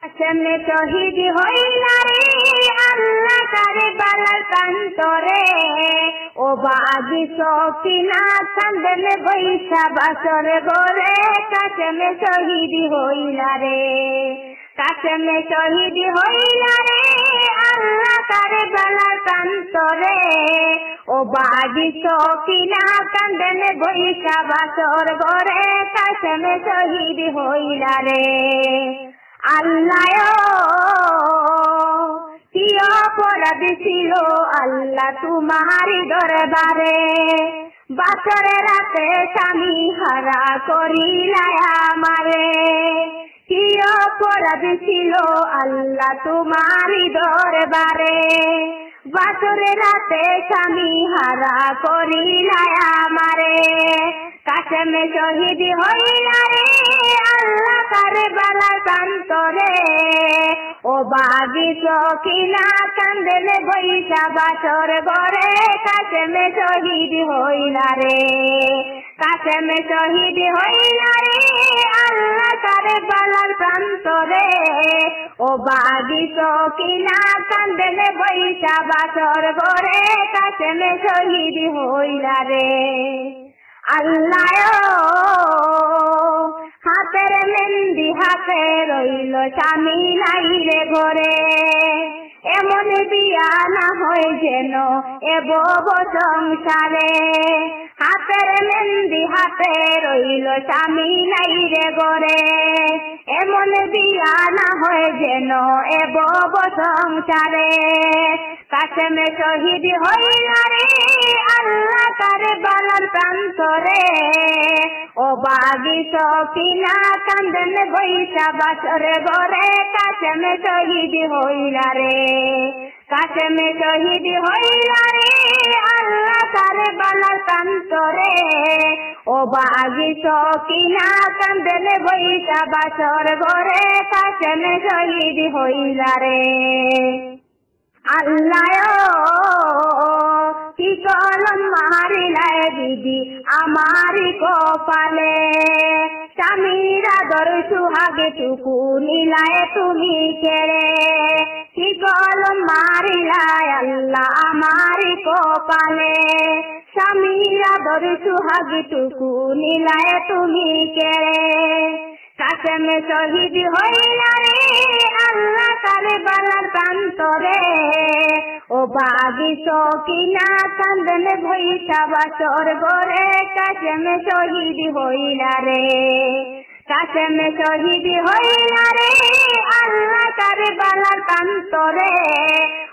কাশেমে শহীদ হইলা রে আল্লাহ কারবালার প্রান্তরে ও বাগি সকিনা কান্দনে বৈশা বাসর গোরে কাশেমে শহীদ হইলা রে কাশেমে শহীদ হইলা রে আল্লাহ কারবালার প্রান্তরে ও বাগি সকিনা কান্দনে বৈশা বাসর গোরে কাশেমে শহীদ হইলা রে আল্লাহ কি অপরাধ ছিল আল্লাহ তোমারি দরবারে বাসরের রাতে স্বামী হারা করিলা আমারে কি অপরাধ ছিল আল্লাহ তোমারি দরবারে বাসরের রাতে স্বামী হারা করিলা আমারে কাশেমে শহীদ হইলা রে আল্লাহ কারবালার প্রান্তরে ও বাগি সকিনা কান্দনে বৈশা বাসর ঘরে কাশেমে শহীদ হইলা রে কাশেমে শহীদ হইলা রে আল্লাহ কারবালার প্রান্তরে ও বাগি সকিনা কান্দনে বৈশা বাসর ঘরে কাশেমে শহীদ হইলা রে আল্লাহ হাতের মেহেন্দি হাতে রইল স্বামী নাই রে ঘরে এমন বিয়া না হয় যেন এব সংসারে হাতের মেহেন্দি হাতে রইল স্বামী নাই রে ঘরে এমন বিয়া না হয় যেন এব সংসারে কাশেমে শহীদ হইলা রে আল্লাহ কারবালার প্রান্তরে ও বাগি সকিনা কান্দনে বৈশা বাসর ঘরে কাশেমে শহীদ হইলা রে কাশেমে শহীদ হইলা রে আল্লাহ কারবালার প্রান্তরে ও বাগি সকিনা কান্দনে বৈশা বাসর ঘরে কাশেমে শহীদ হইলা রে আল্লাহ কি কলম মারিলায় দিদি আমারি কপালে স্বামীর আদর সুহাগে টুকু নিলায় তুমি কেড়ে কি কলম মারিলায় আল্লাহ আমারি কপালে স্বামীর আদর সুহাগে টুকু নিলায় তুমি কেড়ে কাশেমে শহীদ হইলা রে আল্লাহ কারবালার প্রান্তরে ও বাগি সকিনা কান্দনে বৈশা বাসর ঘরে কাশেমে শহীদ হইলা রে কাশেমে শহীদ হইলা রে আল্লাহ কারবালার প্রান্তরে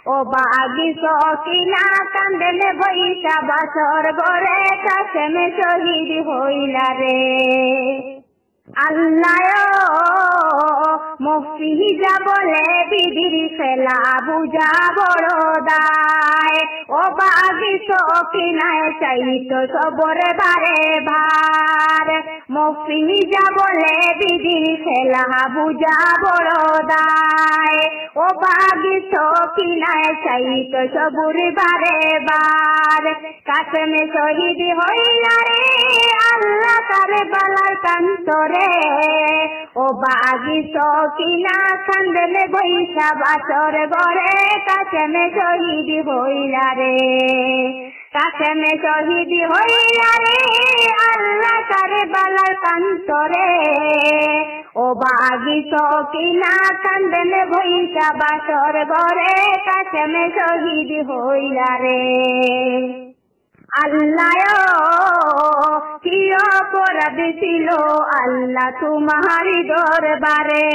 ও বাগি সকিনা কান্দনে বৈশা বাসর ঘরে কাশেমে শহীদ হইলা রে আল্লাহ মুফতি বলে বিধির ফেলা বুঝা বড় দায় ও বাগি সকিনায় চাইতো সবর বারে ভার মুফতি বলে বিধির ফেলা বুঝা বড় দায় ও বাগি সকিনায় চাইতো সবর বারে বার কাশেমে শহীদ হইলা রে আল্লাহ কারবালার প্রান্তরে ও বাগি সকিনা কান্দনে বৈশা বাসর ঘরে কাশেমে শহীদ হইলা রে কাশেমে শহীদ হইলা রে আল্লাহ কারবালার প্রান্তরে ও বাগি সকিনা কান্দনে বৈশা বাসর ঘরে কাশেমে শহীদ হইলা রে আল্লাহ কি অপরাধ ছিল আল্লাহ তোমারি দরবারে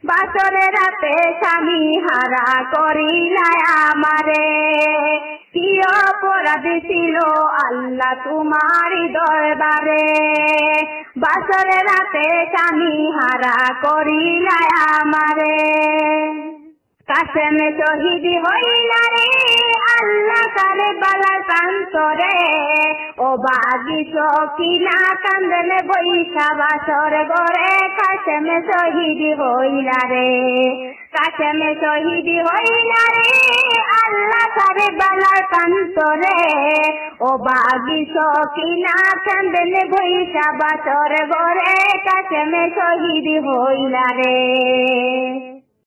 বাসরের রাতে স্বামী হারা করিলা আমারে কি অপরাধ ছিল আল্লাহ তোমারি দরবারে বাসরের রাতে স্বামী হারা করিলা আমারে কাশেমে শহীদ হইলা রে আল্লাহ কারবালার প্রান্তরে ও বাগি সকিনা কান্দনে বৈশা বাসর ঘরে কাশেমে শহীদ হইলা রে কাশেমে শহীদ হইলা রে আল্লাহ কারবালার প্রান্তরে ও বাগি সকিনা কান্দনে বৈশা বাসর ঘরে কাশেমে শহীদ হইলা রে।